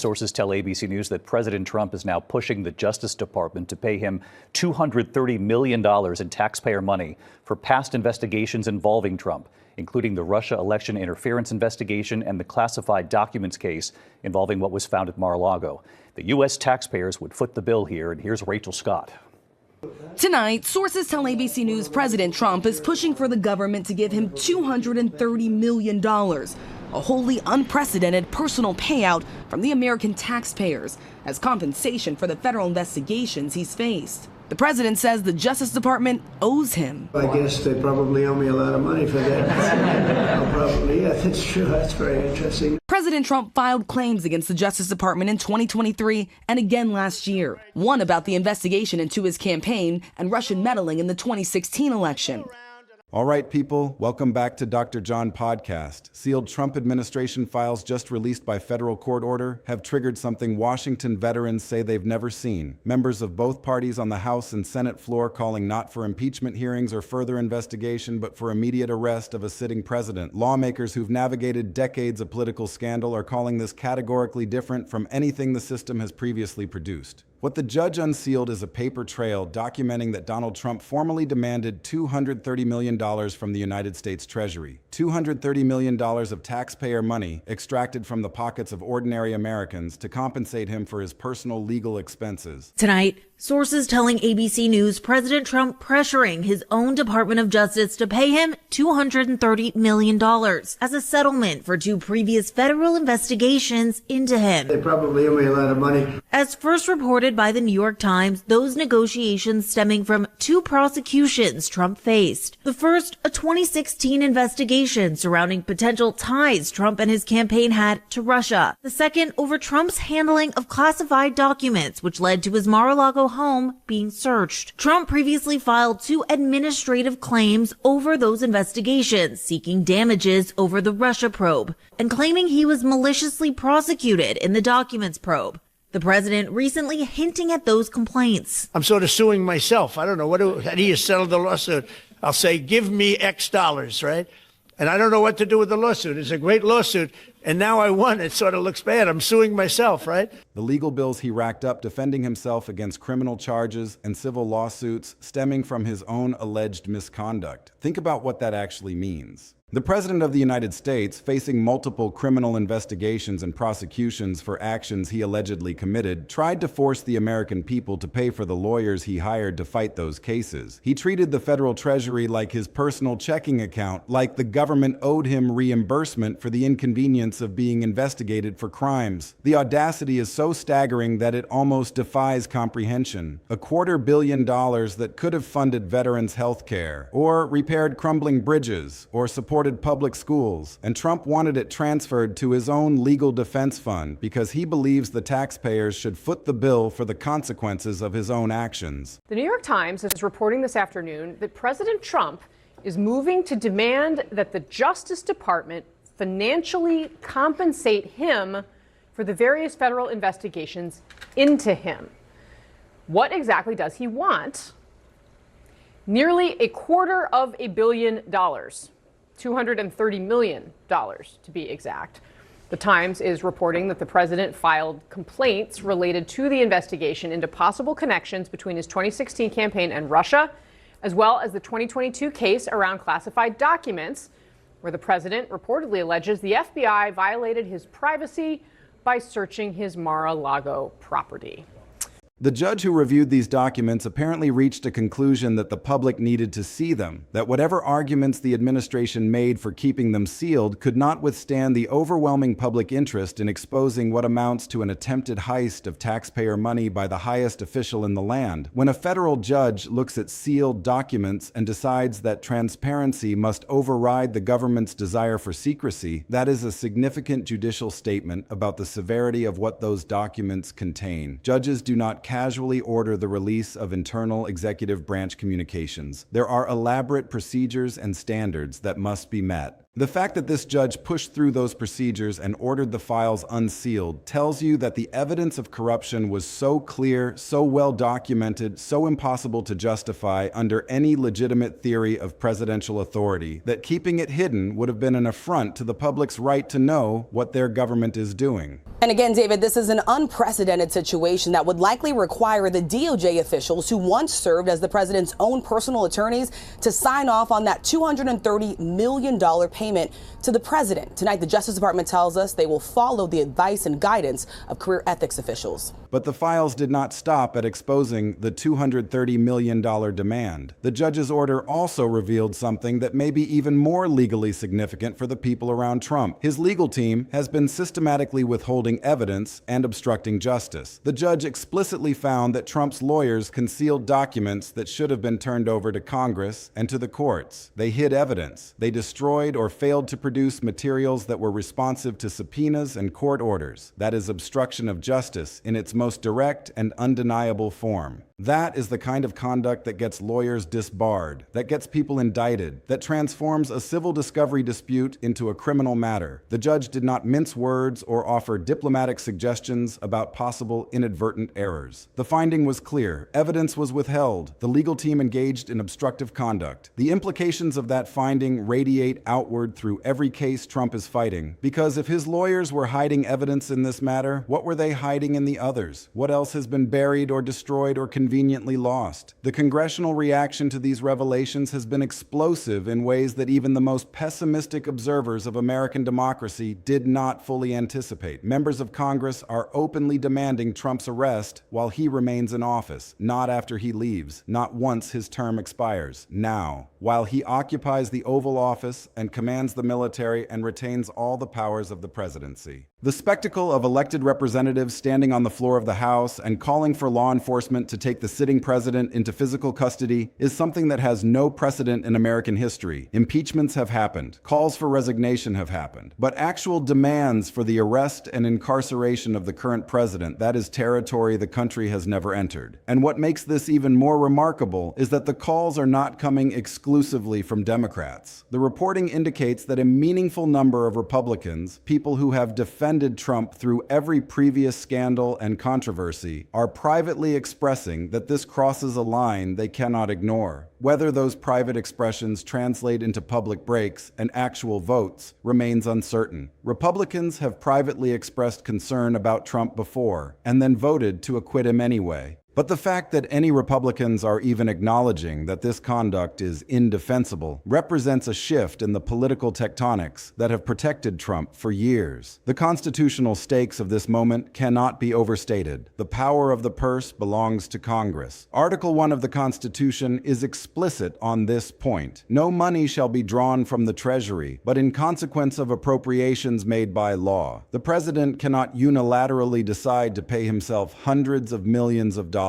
Sources tell ABC News that President Trump is now pushing the Justice Department to pay him $230 million in taxpayer money for past investigations involving Trump, including the Russia election interference investigation and the classified documents case involving what was found at Mar-a-Lago. The U.S. taxpayers would foot the bill here, and here's Rachel Scott. Tonight, sources tell ABC News President Trump is pushing for the government to give him $230 million, a wholly unprecedented personal payout from the American taxpayers as compensation for the federal investigations he's faced. The president says the Justice Department owes him. I guess they probably owe me a lot of money for that. Probably, yeah, that's true. That's very interesting. President Trump filed claims against the Justice Department in 2023 and again last year. One about the investigation into his campaign and Russian meddling in the 2016 election. All right, people, welcome back to Dr. John Podcast. Sealed Trump administration files just released by federal court order have triggered something Washington veterans say they've never seen. Members of both parties on the House and Senate floor calling not for impeachment hearings or further investigation, but for immediate arrest of a sitting president. Lawmakers who've navigated decades of political scandal are calling this categorically different from anything the system has previously produced. What the judge unsealed is a paper trail documenting that Donald Trump formally demanded $230 million from the United States Treasury. $230 million of taxpayer money extracted from the pockets of ordinary Americans to compensate him for his personal legal expenses. Tonight, sources telling ABC News President Trump pressuring his own Department of Justice to pay him $230 million as a settlement for two previous federal investigations into him. They probably owe me a lot of money. As first reported by the New York Times, those negotiations stemming from two prosecutions Trump faced. The first, a 2016 investigation surrounding potential ties Trump and his campaign had to Russia. The second, over Trump's handling of classified documents, which led to his Mar-a-Lago home being searched. Trump previously filed two administrative claims over those investigations, seeking damages over the Russia probe and claiming he was maliciously prosecuted in the documents probe. The president recently hinting at those complaints. I'm sort of suing myself. I don't know. How do you settle the lawsuit? I'll say, give me X dollars, right? And I don't know what to do with the lawsuit. It's a great lawsuit, and now I won. It sort of looks bad. I'm suing myself, right? The legal bills he racked up defending himself against criminal charges and civil lawsuits stemming from his own alleged misconduct. Think about what that actually means. The President of the United States, facing multiple criminal investigations and prosecutions for actions he allegedly committed, tried to force the American people to pay for the lawyers he hired to fight those cases. He treated the federal Treasury like his personal checking account, like the government owed him reimbursement for the inconvenience of being investigated for crimes. The audacity is so staggering that it almost defies comprehension. $250 million that could have funded veterans' health care, or repaired crumbling bridges, or supported public schools, and Trump wanted it transferred to his own legal defense fund because he believes the taxpayers should foot the bill for the consequences of his own actions. The New York Times is reporting this afternoon that President Trump is moving to demand that the Justice Department financially compensate him for the various federal investigations into him. What exactly does he want? Nearly $250 million. $230 million, to be exact. The Times is reporting that the president filed complaints related to the investigation into possible connections between his 2016 campaign and Russia, as well as the 2022 case around classified documents, where the president reportedly alleges the FBI violated his privacy by searching his Mar-a-Lago property. The judge who reviewed these documents apparently reached a conclusion that the public needed to see them, that whatever arguments the administration made for keeping them sealed could not withstand the overwhelming public interest in exposing what amounts to an attempted heist of taxpayer money by the highest official in the land. When a federal judge looks at sealed documents and decides that transparency must override the government's desire for secrecy, that is a significant judicial statement about the severity of what those documents contain. Judges do not casually order the release of internal executive branch communications. There are elaborate procedures and standards that must be met. The fact that this judge pushed through those procedures and ordered the files unsealed tells you that the evidence of corruption was so clear, so well documented, so impossible to justify under any legitimate theory of presidential authority that keeping it hidden would have been an affront to the public's right to know what their government is doing. And again, David, this is an unprecedented situation that would likely require the DOJ officials who once served as the president's own personal attorneys to sign off on that $230 million payment to the president. Tonight, the Justice Department tells us they will follow the advice and guidance of career ethics officials. But the files did not stop at exposing the $230 million demand. The judge's order also revealed something that may be even more legally significant for the people around Trump. His legal team has been systematically withholding evidence and obstructing justice. The judge explicitly found that Trump's lawyers concealed documents that should have been turned over to Congress and to the courts. They hid evidence. They destroyed or failed to produce materials that were responsive to subpoenas and court orders. That is obstruction of justice in its most direct and undeniable form. That is the kind of conduct that gets lawyers disbarred, that gets people indicted, that transforms a civil discovery dispute into a criminal matter. The judge did not mince words or offer diplomatic suggestions about possible inadvertent errors. The finding was clear. Evidence was withheld. The legal team engaged in obstructive conduct. The implications of that finding radiate outward through every case Trump is fighting. Because if his lawyers were hiding evidence in this matter, what were they hiding in the others? What else has been buried or destroyed or conveniently lost? The congressional reaction to these revelations has been explosive in ways that even the most pessimistic observers of American democracy did not fully anticipate. Members of Congress are openly demanding Trump's arrest while he remains in office, not after he leaves, not once his term expires, now, while he occupies the Oval Office and commands the military and retains all the powers of the presidency. The spectacle of elected representatives standing on the floor of the House and calling for law enforcement to take the sitting president into physical custody is something that has no precedent in American history. Impeachments have happened. Calls for resignation have happened. But actual demands for the arrest and incarceration of the current president, that is territory the country has never entered. And what makes this even more remarkable is that the calls are not coming exclusively from Democrats. The reporting indicates that a meaningful number of Republicans, people who have defended Trump through every previous scandal and controversy, are privately expressing that this crosses a line they cannot ignore. Whether those private expressions translate into public breaks and actual votes remains uncertain. Republicans have privately expressed concern about Trump before and then voted to acquit him anyway. But the fact that any Republicans are even acknowledging that this conduct is indefensible represents a shift in the political tectonics that have protected Trump for years. The constitutional stakes of this moment cannot be overstated. The power of the purse belongs to Congress. Article 1 of the Constitution is explicit on this point. No money shall be drawn from the Treasury, but in consequence of appropriations made by law. The president cannot unilaterally decide to pay himself hundreds of millions of dollars.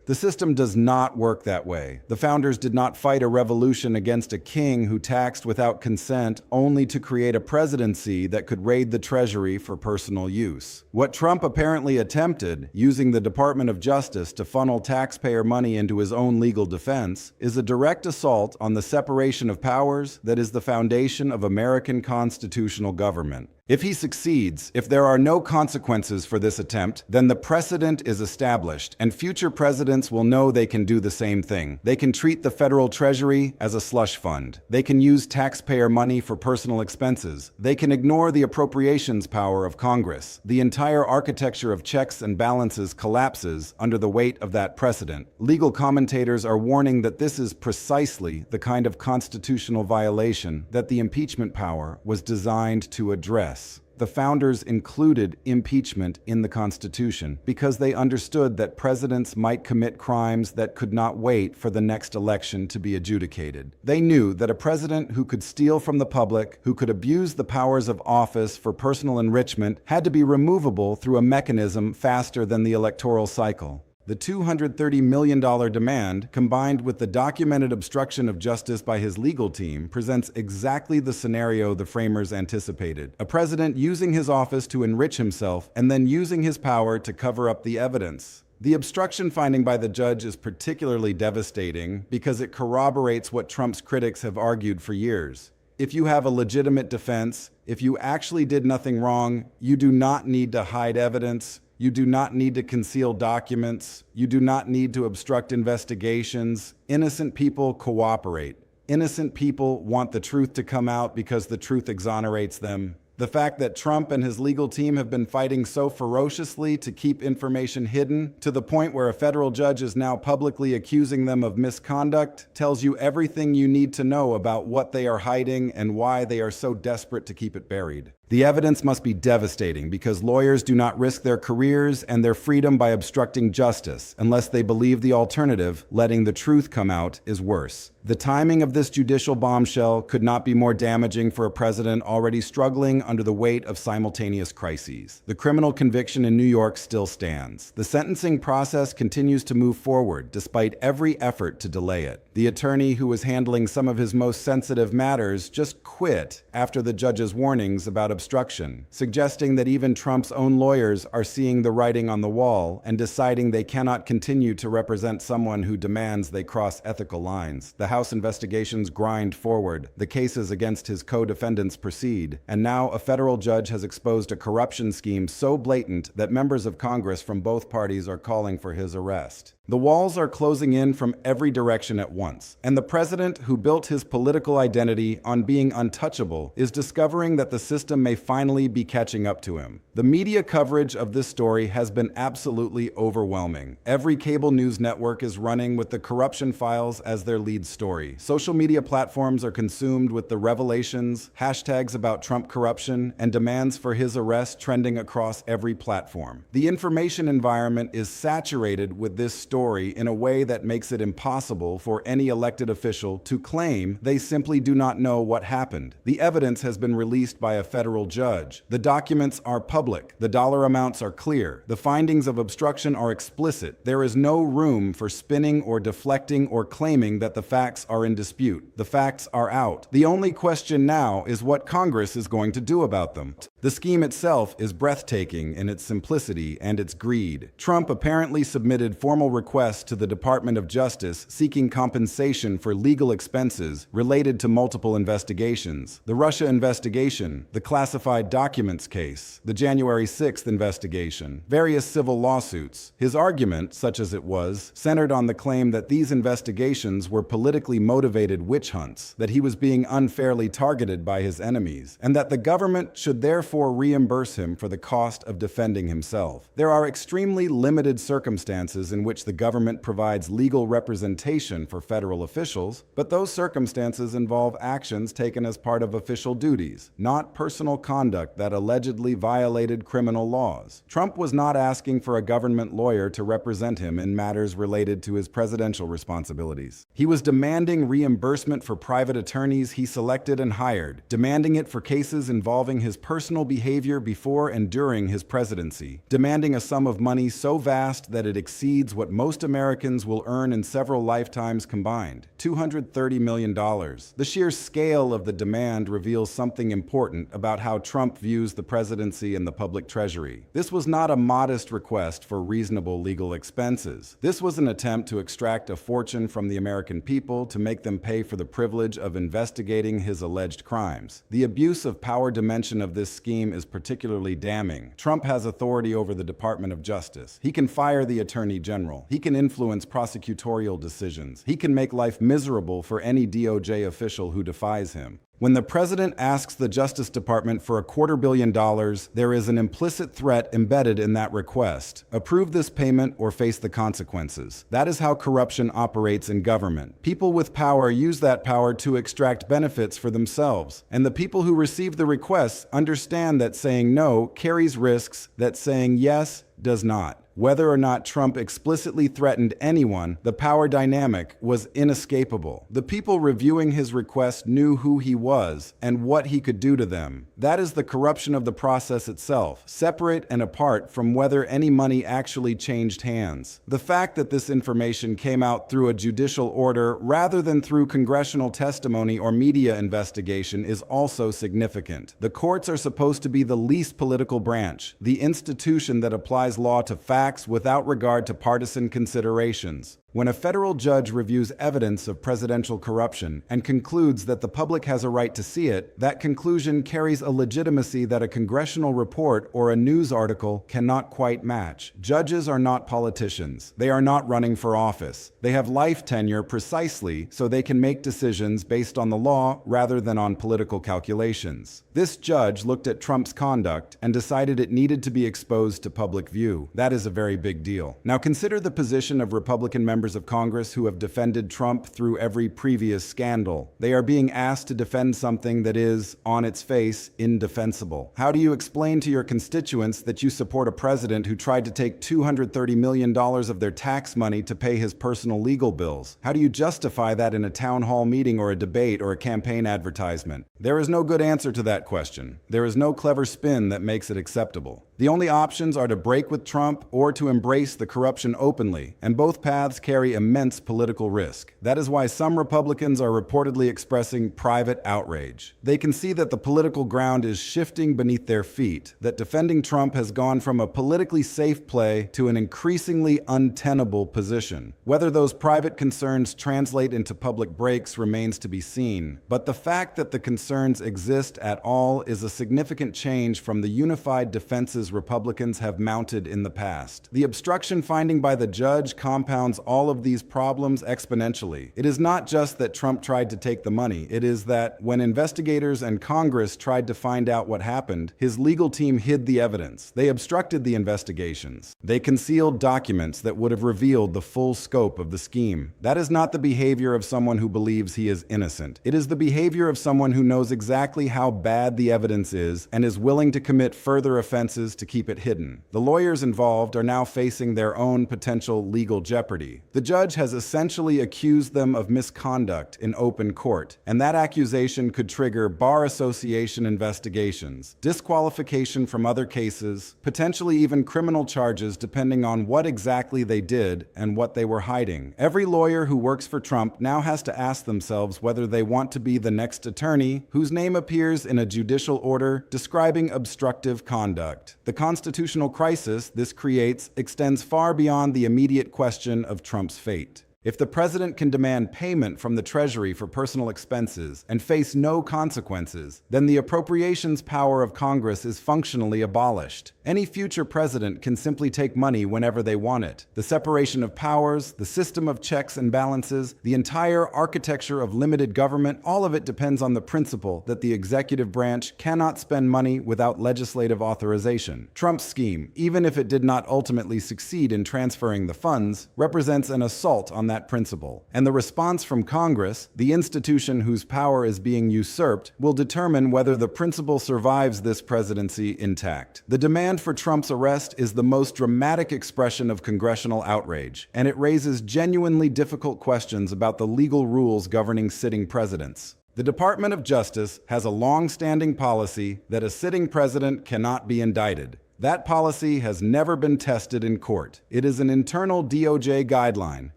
The system does not work that way. The founders did not fight a revolution against a king who taxed without consent only to create a presidency that could raid the Treasury for personal use. What Trump apparently attempted, using the Department of Justice to funnel taxpayer money into his own legal defense, is a direct assault on the separation of powers that is the foundation of American constitutional government. If he succeeds, if there are no consequences for this attempt, then the precedent is established, and future presidents will know they can do the same thing. They can treat the federal treasury as a slush fund. They can use taxpayer money for personal expenses. They can ignore the appropriations power of Congress. The entire architecture of checks and balances collapses under the weight of that precedent. Legal commentators are warning that this is precisely the kind of constitutional violation that the impeachment power was designed to address. The founders included impeachment in the Constitution because they understood that presidents might commit crimes that could not wait for the next election to be adjudicated. They knew that a president who could steal from the public, who could abuse the powers of office for personal enrichment, had to be removable through a mechanism faster than the electoral cycle. The $230 million demand, combined with the documented obstruction of justice by his legal team, presents exactly the scenario the framers anticipated. A president using his office to enrich himself and then using his power to cover up the evidence. The obstruction finding by the judge is particularly devastating because it corroborates what Trump's critics have argued for years. if you have a legitimate defense, if you actually did nothing wrong, you do not need to hide evidence. You do not need to conceal documents. You do not need to obstruct investigations. Innocent people cooperate. Innocent people want the truth to come out because the truth exonerates them. The fact that Trump and his legal team have been fighting so ferociously to keep information hidden, to the point where a federal judge is now publicly accusing them of misconduct, tells you everything you need to know about what they are hiding and why they are so desperate to keep it buried. The evidence must be devastating because lawyers do not risk their careers and their freedom by obstructing justice unless they believe the alternative, letting the truth come out, is worse. The timing of this judicial bombshell could not be more damaging for a president already struggling under the weight of simultaneous crises. The criminal conviction in New York still stands. The sentencing process continues to move forward despite every effort to delay it. The attorney who was handling some of his most sensitive matters just quit after the judge's warnings about obstruction, suggesting that even Trump's own lawyers are seeing the writing on the wall and deciding they cannot continue to represent someone who demands they cross ethical lines. The House investigations grind forward, the cases against his co-defendants proceed, and now a federal judge has exposed a corruption scheme so blatant that members of Congress from both parties are calling for his arrest. The walls are closing in from every direction at once, and the president, who built his political identity on being untouchable, is discovering that the system may finally be catching up to him. The media coverage of this story has been absolutely overwhelming. Every cable news network is running with the corruption files as their lead story. Social media platforms are consumed with the revelations, hashtags about Trump corruption, and demands for his arrest trending across every platform. The information environment is saturated with this story in a way that makes it impossible for any elected official to claim they simply do not know what happened. The evidence has been released by a federal judge. The documents are public. The dollar amounts are clear. The findings of obstruction are explicit. There is no room for spinning or deflecting or claiming that the facts are in dispute. The facts are out. The only question now is what Congress is going to do about them. The scheme itself is breathtaking in its simplicity and its greed. Trump apparently submitted formal requests to the Department of Justice seeking compensation for legal expenses related to multiple investigations. The Russia investigation, the classified documents case, the January 6th investigation, various civil lawsuits. His argument, such as it was, centered on the claim that these investigations were politically motivated witch hunts, that he was being unfairly targeted by his enemies, and that the government should therefore reimburse him for the cost of defending himself. There are extremely limited circumstances in which the government provides legal representation for federal officials, but those circumstances involve actions taken as part of official duties, not personal conduct that allegedly violated criminal laws. Trump was not asking for a government lawyer to represent him in matters related to his presidential responsibilities. He was demanding reimbursement for private attorneys he selected and hired, demanding it for cases involving his personal behavior before and during his presidency, demanding a sum of money so vast that it exceeds what most Americans will earn in several lifetimes combined, $230 million. The sheer scale of the demand reveals something important about how Trump views the presidency and the public treasury. This was not a modest request for reasonable legal expenses. This was an attempt to extract a fortune from the American people to make them pay for the privilege of investigating his alleged crimes. The abuse of power dimension of this scheme is particularly damning. Trump has authority over the Department of Justice. He can fire the Attorney General. He can influence prosecutorial decisions. He can make life miserable for any DOJ official who defies him. When the president asks the Justice Department for $250 million, there is an implicit threat embedded in that request. Approve this payment or face the consequences. That is how corruption operates in government. People with power use that power to extract benefits for themselves. And the people who receive the requests understand that saying no carries risks that saying yes does not. Whether or not Trump explicitly threatened anyone, the power dynamic was inescapable. The people reviewing his request knew who he was and what he could do to them. That is the corruption of the process itself, separate and apart from whether any money actually changed hands. The fact that this information came out through a judicial order rather than through congressional testimony or media investigation is also significant. The courts are supposed to be the least political branch, the institution that applies law to facts without regard to partisan considerations. When a federal judge reviews evidence of presidential corruption and concludes that the public has a right to see it, that conclusion carries a legitimacy that a congressional report or a news article cannot quite match. Judges are not politicians. They are not running for office. They have life tenure precisely so they can make decisions based on the law rather than on political calculations. This judge looked at Trump's conduct and decided it needed to be exposed to public view. That is a very big deal. Now consider the position of Republican members of Congress who have defended Trump through every previous scandal. They are being asked to defend something that is, on its face, indefensible. How do you explain to your constituents that you support a president who tried to take $230 million of their tax money to pay his personal legal bills? How do you justify that in a town hall meeting or a debate or a campaign advertisement? There is no good answer to that question. There is no clever spin that makes it acceptable. The only options are to break with Trump or to embrace the corruption openly, and both paths carry immense political risk. That is why some Republicans are reportedly expressing private outrage. They can see that the political ground is shifting beneath their feet, that defending Trump has gone from a politically safe play to an increasingly untenable position. Whether those private concerns translate into public breaks remains to be seen, but the fact that the concerns exist at all is a significant change from the unified defenses Republicans have mounted in the past. The obstruction finding by the judge compounds all of these problems exponentially. It is not just that Trump tried to take the money, it is that when investigators and Congress tried to find out what happened, his legal team hid the evidence. They obstructed the investigations. They concealed documents that would have revealed the full scope of the scheme. That is not the behavior of someone who believes he is innocent. It is the behavior of someone who knows exactly how bad the evidence is and is willing to commit further offenses to keep it hidden. The lawyers involved are now facing their own potential legal jeopardy. The judge has essentially accused them of misconduct in open court, and that accusation could trigger bar association investigations, disqualification from other cases, potentially even criminal charges depending on what exactly they did and what they were hiding. Every lawyer who works for Trump now has to ask themselves whether they want to be the next attorney whose name appears in a judicial order describing obstructive conduct. The constitutional crisis this creates extends far beyond the immediate question of Trump's fate. If the president can demand payment from the Treasury for personal expenses and face no consequences, then the appropriations power of Congress is functionally abolished. Any future president can simply take money whenever they want it. The separation of powers, the system of checks and balances, the entire architecture of limited government, all of it depends on the principle that the executive branch cannot spend money without legislative authorization. Trump's scheme, even if it did not ultimately succeed in transferring the funds, represents an assault on that principle. And the response from Congress, the institution whose power is being usurped, will determine whether the principle survives this presidency intact. The demand for Trump's arrest is the most dramatic expression of congressional outrage, and it raises genuinely difficult questions about the legal rules governing sitting presidents. The Department of Justice has a long-standing policy that a sitting president cannot be indicted. That policy has never been tested in court. It is an internal DOJ guideline,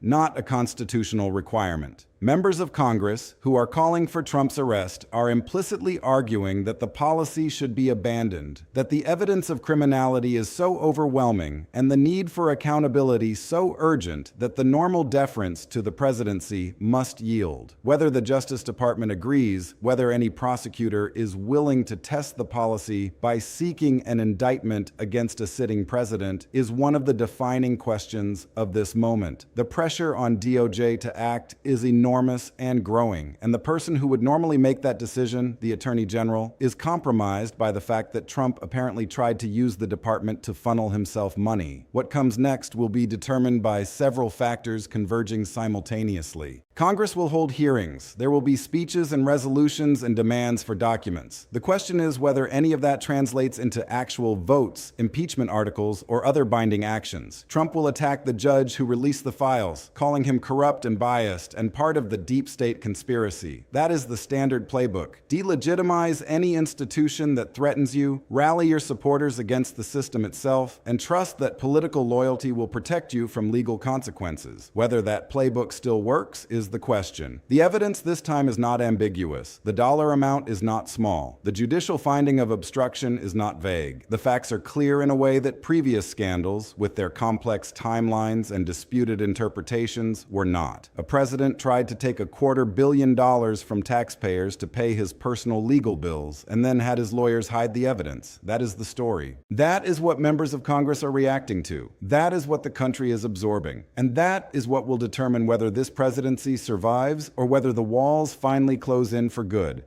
not a constitutional requirement. Members of Congress who are calling for Trump's arrest are implicitly arguing that the policy should be abandoned, that the evidence of criminality is so overwhelming and the need for accountability so urgent that the normal deference to the presidency must yield. Whether the Justice Department agrees, whether any prosecutor is willing to test the policy by seeking an indictment against a sitting president, is one of the defining questions of this moment. The pressure on DOJ to act is enormous and growing, and the person who would normally make that decision, the Attorney General, is compromised by the fact that Trump apparently tried to use the department to funnel himself money. What comes next will be determined by several factors converging simultaneously. Congress will hold hearings. There will be speeches and resolutions and demands for documents. The question is whether any of that translates into actual votes, impeachment articles, or other binding actions. Trump will attack the judge who released the files, calling him corrupt and biased, and pardon part of the deep state conspiracy. That is the standard playbook. Delegitimize any institution that threatens you, rally your supporters against the system itself, and trust that political loyalty will protect you from legal consequences. Whether that playbook still works is the question. The evidence this time is not ambiguous. The dollar amount is not small. The judicial finding of obstruction is not vague. The facts are clear in a way that previous scandals, with their complex timelines and disputed interpretations, were not. A president tried to take $250 million from taxpayers to pay his personal legal bills, and then had his lawyers hide the evidence. That is the story. That is what members of Congress are reacting to. That is what the country is absorbing. And that is what will determine whether this presidency survives or whether the walls finally close in for good.